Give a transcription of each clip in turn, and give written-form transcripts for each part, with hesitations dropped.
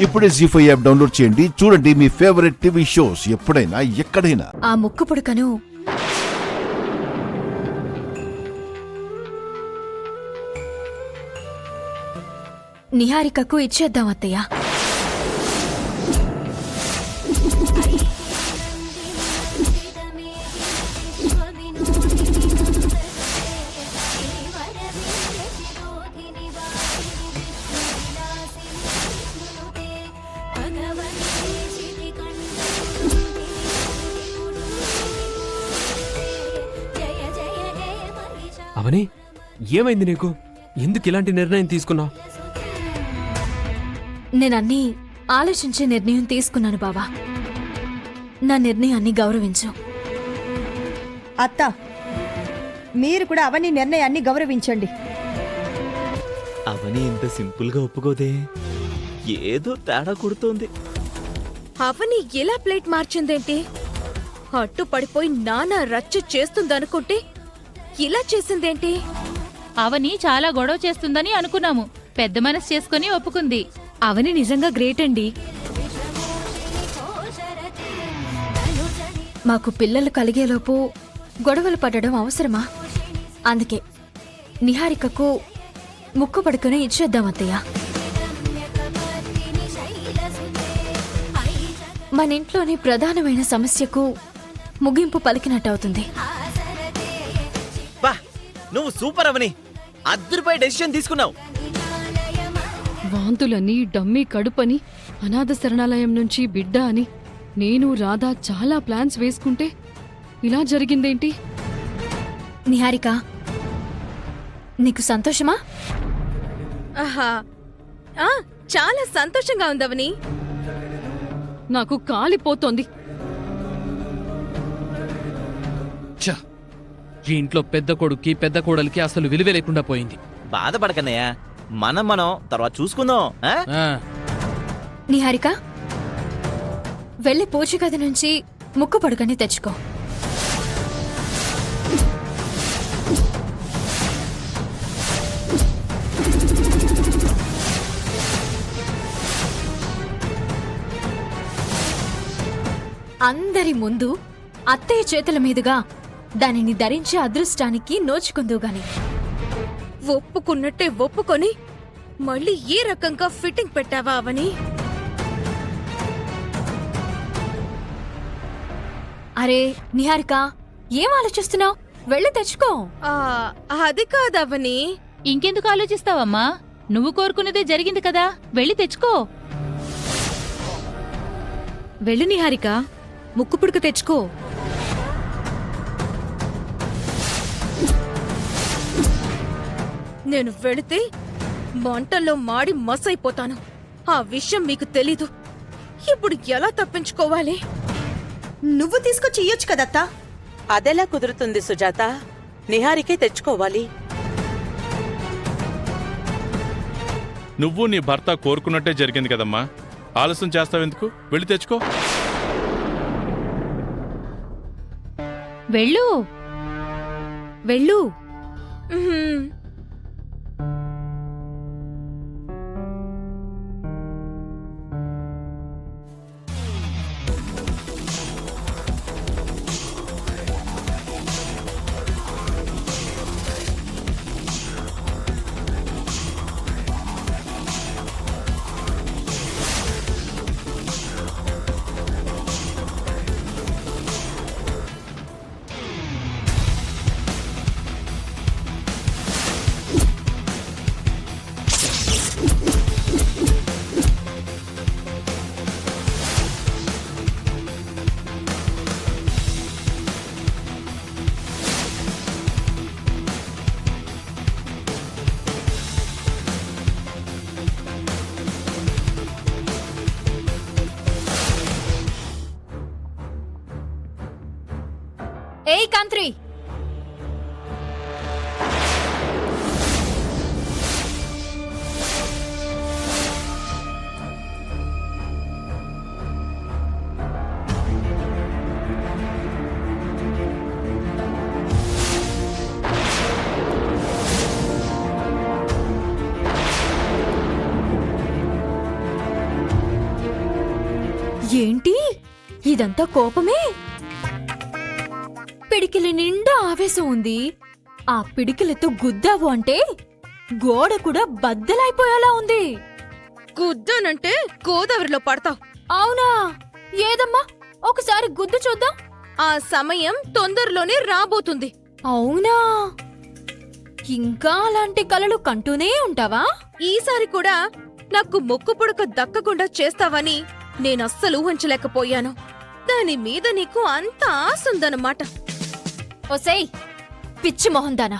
ఇప్పుడే జీ5 app download చేయండి. చూడండి మీ ఫేవరెట్ టీవీ షోస్ ఎప్పుడైనా ఎక్కడైనా. ఆ ముక్కు పుడకను నిహారికకు ఇచ్చేద్దాం అత్తయ్య. అవని, ఏమైంది నీకు? ఎందుకు ఇలాంటి నిర్ణయం తీసుకున్నావు? నేనన్నీ ఆలోచించే నిర్ణయం తీసుకున్నాను బావా. నా నిర్ణయాన్ని గౌరవించు. అత్త, మీరు కూడా అవని నిర్ణయాన్ని గౌరవించండి. అవని ఇంత సింపుల్ గా ఒప్పుకోదే, ఏదో తేడా కొడుతోంది. అవని ఎలా ప్లేట్ మార్చిందేంటి? అట్టు పడిపోయి నానా రచ్చ చేస్తుందనుకుంటే ఇలా చేసిందేంటి? అవని చాలా గొడవ చేస్తుందని అనుకున్నాము. పెద్ద మనసు చేసుకుని ఒప్పుకుంది. అవని నిజంగా గ్రేట్ అండి. మాకు పిల్లలు కలిగేలోపు గొడవలు పడడం అవసరమా? అందుకే నిహారికకు ముక్కు పడుకుని ఇచ్చేద్దాం అత్తయ్య. మన ఇంట్లోని ప్రధానమైన సమస్యకు ముగింపు పలికినట్టవుతుంది. బా, నువ్వు సూపర్ అవని, అద్దరిపై డెసిషన్ తీసుకున్నావు. వాంతులని, డమ్మీ కడుపని, అనాథ శరణాలయం నుంచి బిడ్డ అని నేను రాధా చాలా ప్లాన్స్ వేసుకుంటే ఇలా జరిగిందేంటి? నిహారిక, నీకు సంతోషమా? ఆహా, చాలా సంతోషంగా ఉందవని. నాకు కాలిపోతోంది. ఈ ఇంట్లో పెద్ద కొడుక్కి పెద్ద కోడలికి అసలు విలువే లేకుండా పోయింది. బాధపడకన్నయ్యా, మనం తర్వాత చూసుకుందాం. ఆ? నిహారిక, వెళ్ళి పూజ గది నుంచి ముక్కు పడుకని తెచ్చుకో. అందరి ముందు అత్తయ్య చేతుల మీదుగా దానిని ధరించే అదృష్టానికి నోచుకుందుగాని. ఒప్పుకున్నట్టే ఒప్పుకొని మళ్ళీ ఏ రకంగా ఫిట్టింగ్ పెట్టావా అవని? అరే నిహారిక, ఏం ఆలోచిస్తున్నావు? వెళ్ళి తెచ్చుకో. అది కాదవని. ఇంకెందుకు ఆలోచిస్తావమ్మా? నువ్వు కోరుకున్నదే జరిగింది కదా, వెళ్ళి తెచ్చుకో. వెళ్ళు నిహారిక, ముక్కు పుడక తెచ్చుకో. నేను వెళితే మంటల్లో మాడి మసైపోతాను. ఆ విషయం మీకు తెలీదు. ఇప్పుడు ఎలా తప్పించుకోవాలి? నువ్వు తీసుకొచ్చి ఇయ్యొచ్చు కదత్తా. అదెలా కుదురుతుంది సుజాత? నిహారికే తెచ్చుకోవాలి. నువ్వు నీ భర్త కోరుకున్నట్టే జరిగింది కదమ్మా, ఆలస్యం చేస్తావెందుకు? వెళ్ళి తెచ్చుకో. వెళ్ళు వెళ్ళు. ఉహుం. ఏయ్ కాంత్రి, ఏంటి ఇదంతా కోపమే? పిడికిలి నిండా ఆవేశం ఉంది. ఆ పిడికిలతో గుద్దావు అంటే గోడ కూడా బద్దలైపోయేలా ఉంది. గుద్దానంటే గోదావరిలో పడతావు. అవునా? ఏదమ్మా, ఒకసారి గుద్దు చూద్దాం. ఆ సమయం తొందరలోనే రాబోతుంది. అవునా? ఇంకా అలాంటి కలలు కంటూనే ఉంటావా? ఈసారి కూడా నాకు ముక్కు పుడక దక్కకుండా చేస్తావని నేనస్సలు ఊహించలేకపోయాను. దాని మీద నీకు అంత ఆసుందన్నమాట. ఒసేయ్ పిచ్చి మొహందానా,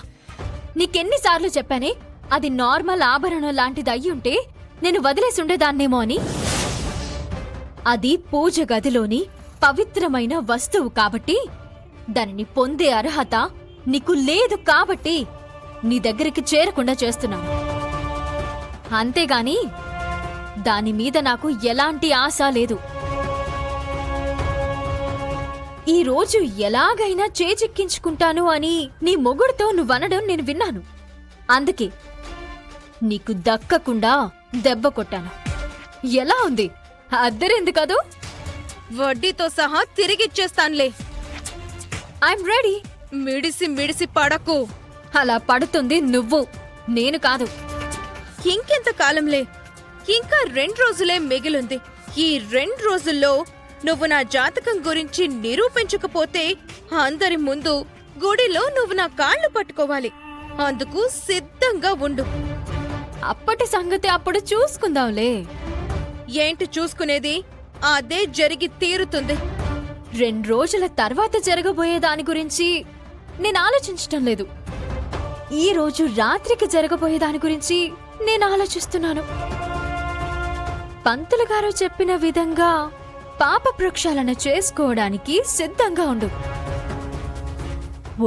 నీకెన్నిసార్లు చెప్పానే అది నార్మల్ ఆభరణం లాంటిది అయ్యుంటే నేను వదిలేసి ఉండేదాన్నేమో అని. అది పూజ గదిలోని పవిత్రమైన వస్తువు కాబట్టి దానిని పొందే అర్హత నీకు లేదు కాబట్టి నీ దగ్గరికి చేరకుండా చేస్తున్నాను. అంతేగాని దానిమీద నాకు ఎలాంటి ఆశ లేదు. ఈ రోజు ఎలాగైనా చేజిక్కించుకుంటాను అని నీ మొగుడుతో నువ్వనడం నేను విన్నాను. అందుకే నీకు దక్కకుండా దెబ్బ కొట్టాను. ఎలా ఉంది? అద్దరింది కదూ? వడ్డీతో సహా తిరిగిచ్చేస్తాన్లే. I'm ready. మిడిసి మిడిసి పడకు. అలా పడుతుంది నువ్వు, నేను కాదు. ఇంకెంత కాలంలే? ఇంకా 2 రోజులే మిగిలింది. ఈ 2 రోజుల్లో నువ్వు నా జాతకం గురించి నిరూపించకపోతే అందరి ముందు గుడిలో నువ్వు నా కాళ్ళు పట్టుకోవాలి. అందుకు సిద్ధంగా ఉండు. అప్పటి సంగతి అప్పుడు చూసుకుందాంలే. ఏంటి చూసుకునేది? అదే జరిగి తీరుతుంది. 2 రోజుల తర్వాత జరగబోయే దాని గురించి నేను ఆలోచించటం లేదు. ఈ రోజు రాత్రికి జరగబోయే దాని గురించి నేను ఆలోచిస్తున్నాను. పంతులు గారు చెప్పిన విధంగా పాప ప్రక్షాళన చేసుకోవడానికి సిద్ధంగా ఉండు.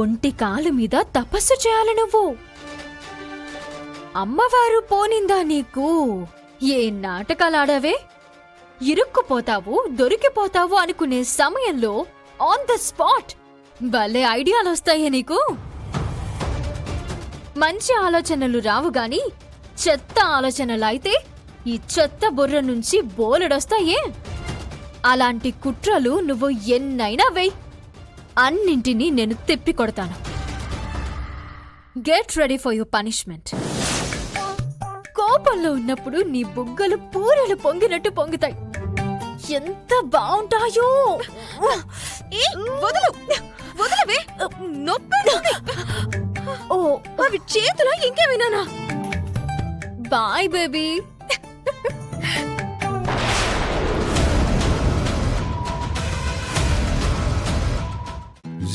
ఒంటి కాలు మీద తపస్సు చేయాలి నువ్వు. అమ్మవారు పోనిందా నీకు? ఏ నాటకాలాడావే? ఇరుక్కుపోతావు, దొరికిపోతావు అనుకునే సమయంలో ఆన్ ద స్పాట్ భలే ఐడియాలొస్తాయే నీకు. మంచి ఆలోచనలు రావు గాని చెత్త ఆలోచనలైతే ఈ చెత్త బుర్ర నుంచి బోలెడొస్తాయే. అలాంటి కుట్రలు నువ్వు ఎన్నైనా వెయ్, అన్నింటినీ నేను తిప్పికొడతాను. Get ready for your punishment. కోపంలో ఉన్నప్పుడు నీ బుగ్గలు పూరెలు పొంగినట్టు పొంగుతాయి. ఎంత బావుంటాయో! వదలు, వదలవే, నొప్పి. ఓ, అవి చేతులా ఇంకేమైనానా? Bye baby.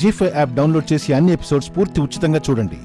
జీ5 యాప్ డౌన్లోడ్ చేసి అన్ని ఎపిసోడ్స్ పూర్తి ఉచితంగా చూడండి.